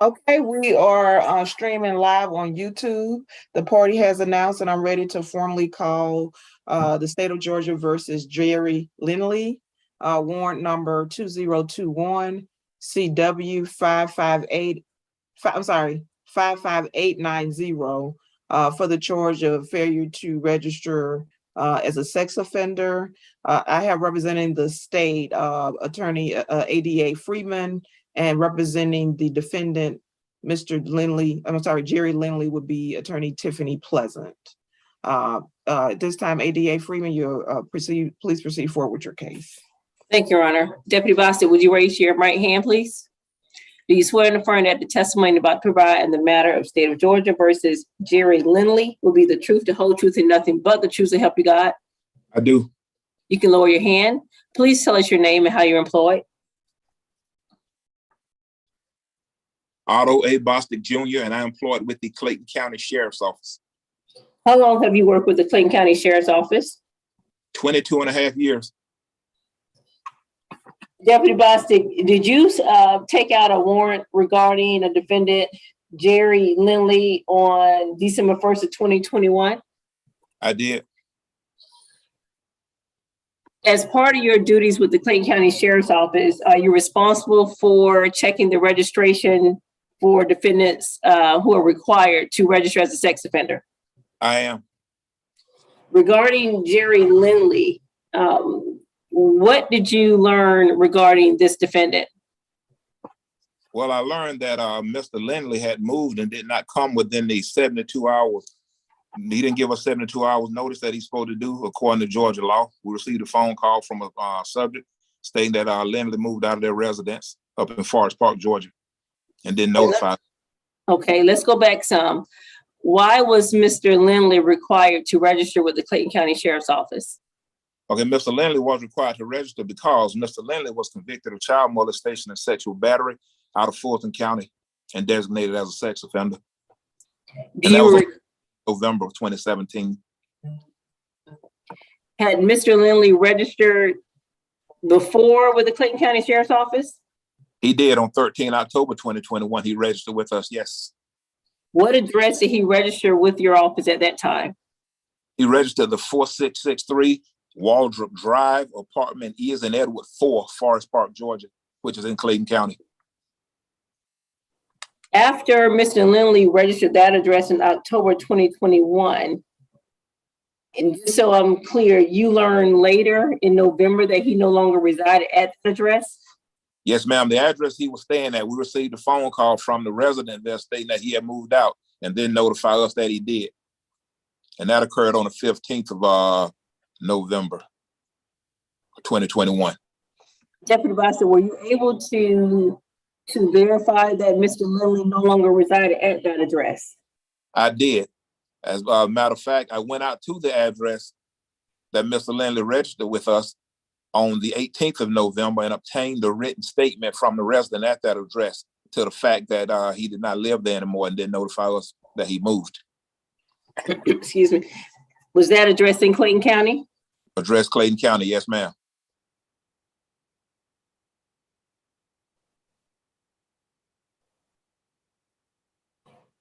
Okay, we are streaming live on YouTube. The party has announced, and I'm ready to formally call the state of Georgia versus Jerry Lindley, warrant number 2021 CW 558. I'm sorry, 55890, for the charge of failure to register as a sex offender. I have representing the state attorney ADA Freeman, and representing the defendant, Mr. Lindley, I'm sorry, Jerry Lindley, would be attorney Tiffany Pleasant. At this time, ADA Freeman, please proceed forward with your case. Thank you, Your Honor. Deputy Bostic, would you raise your right hand, please? Do you swear and affirm that the testimony about to provide in the matter of state of Georgia versus Jerry Lindley will be the truth, the whole truth, and nothing but the truth, to help you God? I do. You can lower your hand. Please tell us your name and how you're employed. Otto A. Bostic Jr., and I'm employed with the Clayton County Sheriff's Office. How long have you worked with the Clayton County Sheriff's Office? 22 and a half years. Deputy Bostic, did you take out a warrant regarding a defendant, Jerry Lindley, on December 1st of 2021? I did. As part of your duties with the Clayton County Sheriff's Office, are you responsible for checking the registration for defendants who are required to register as a sex offender? I am. Regarding Jerry Lindley, what did you learn regarding this defendant? Well, I learned that Mr. Lindley had moved and did not come within the 72 hours. He didn't give us 72 hours notice that he's supposed to do, according to Georgia law. We received a phone call from a subject stating that Lindley moved out of their residence up in Forest Park, Georgia, and didn't notify. Okay, let's go back some. Why was Mr. Lindley required to register with the Clayton County Sheriff's Office? Okay, Mr. Lindley was required to register because Mr. Lindley was convicted of child molestation and sexual battery out of Fulton County and designated as a sex offender. And that was November of 2017. Had Mr. Lindley registered before with the Clayton County Sheriff's Office? He did on 13 October 2021. He registered with us, yes. What address did he register with your office at that time? He registered the 4663 Waldrop Drive, apartment is in Edward 4, Forest Park, Georgia, which is in Clayton County. After Mr. Lindley registered that address in October 2021, and just so I'm clear, you learned later in November that he no longer resided at the address? Yes, ma'am. The address he was staying at, we received a phone call from the resident there stating that he had moved out and then notify us that he did. And that occurred on the 15th of November 2021. Deputy Bostic, were you able to verify that Mr. Lindley no longer resided at that address? I did. As a matter of fact, I went out to the address that Mr. Lindley registered with us on the 18th of November and obtained a written statement from the resident at that address to the fact that he did not live there anymore and didn't notify us that he moved. Excuse me. Was that address in Clayton County? Address Clayton County, yes, ma'am.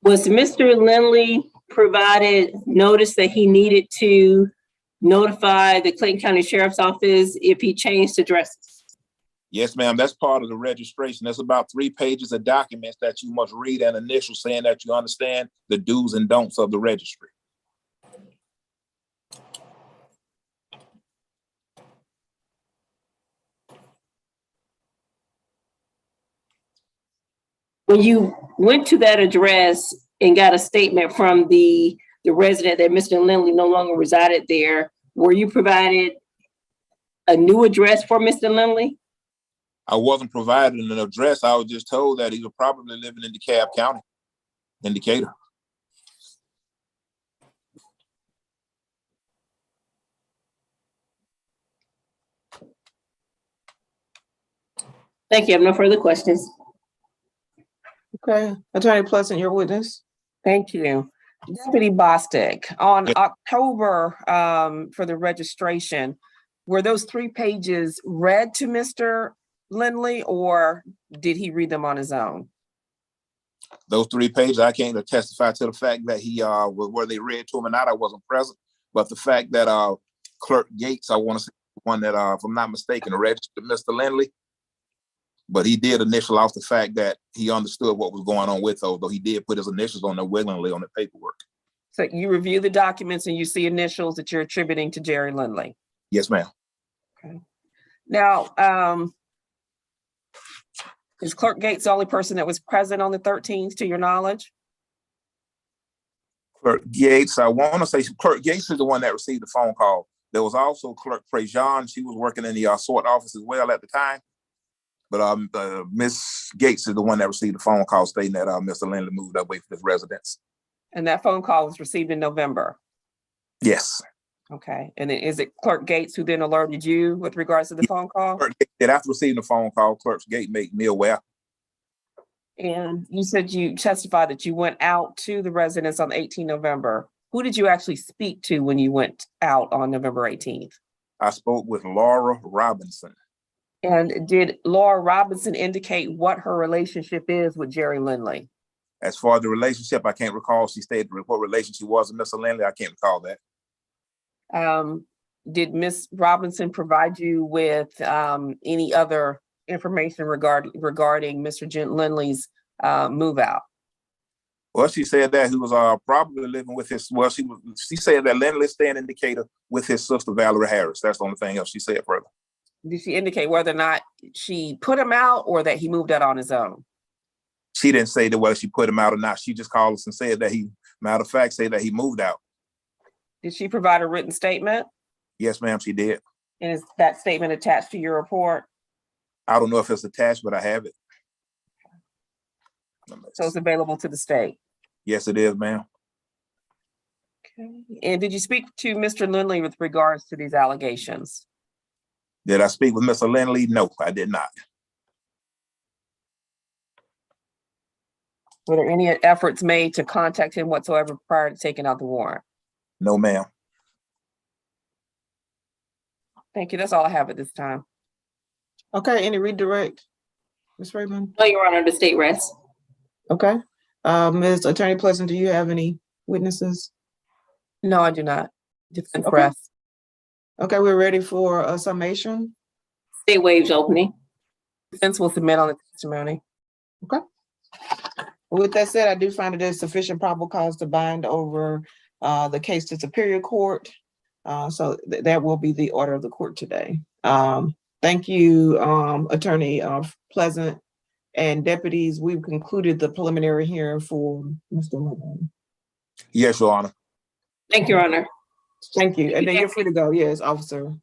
Was Mr. Lindley provided notice that he needed to notify the Clayton County Sheriff's Office if he changed addresses? Yes, ma'am. That's part of the registration. That's about 3 pages of documents that you must read and initial saying that you understand the do's and don'ts of the registry. When you went to that address and got a statement from the resident that Mr. Lindley no longer resided there, were you provided a new address for Mr. Lindley? I wasn't provided an address. I was just told that he was probably living in DeKalb County, in Decatur. Thank you. I have no further questions. Okay, Attorney Pleasant, your witness. Thank you. Deputy Bostic, on October for the registration, were those 3 pages read to Mr. Lindley, or did he read them on his own? Those 3 pages, I can't testify to the fact that he where they read to him or not. I wasn't present, but the fact that Clerk Gates, I want to say the one that if I'm not mistaken, registered Mr. Lindley, but he did initial off the fact that he understood what was going on with those, though he did put his initials on there willingly on the paperwork. So you review the documents and you see initials that you're attributing to Jerry Lindley. Yes, ma'am. Okay. Now, is Clerk Gates the only person that was present on the 13th, to your knowledge? Clerk Gates, I want to say Clerk Gates is the one that received the phone call. There was also Clerk Prejean. She was working in the SORT office as well at the time. But Miss Gates is the one that received the phone call stating that Mr. Lindley moved away from his residence. And that phone call was received in November. Yes. Okay. And then is it Clerk Gates who then alerted you with regards to the phone call? Clerk Gates did. After receiving the phone call, Clerk Gates made me aware. And you said you testified that you went out to the residence on 18 November. Who did you actually speak to when you went out on November 18th? I spoke with Laura Robinson. And did Laura Robinson indicate what her relationship is with Jerry Lindley? As far as the relationship, I can't recall. She stated what relation she was with Mr. Lindley. I can't recall that. Did Miss Robinson provide you with any other information regarding Mr. Lindley's move out? Well, she said that he was probably living with his. Well, she said that Lindley staying in Decatur with his sister Valerie Harris. That's the only thing else she said further. Did she indicate whether or not she put him out or that he moved out on his own? She didn't say that whether she put him out or not. She just called us and said that matter of fact, said that he moved out. Did she provide a written statement? Yes, ma'am, she did. And is that statement attached to your report? I don't know if it's attached, but I have it. So it's available to the state? Yes, it is, ma'am. Okay. And did you speak to Mr. Lindley with regards to these allegations? Did I speak with Mr. Lindley? No, I did not. Were there any efforts made to contact him whatsoever prior to taking out the warrant? No, ma'am. Thank you. That's all I have at this time. Okay, any redirect? Ms. Raymond? No, Your Honor, the state rests. Okay. Ms. Attorney Pleasant, do you have any witnesses? No, I do not. Defense Okay. press. Okay, we're ready for a summation. State waives opening. Defense will submit on the testimony. With that said, I do find that there's sufficient probable cause to bind over the case to Superior Court. So that will be the order of the court today. Thank you, Attorney Pleasant and deputies. We've concluded the preliminary hearing for Mr. Lindley. Yes, Your Honor. Thank you, Your Honor. Thank you. And then you're free to go. Yes, officer.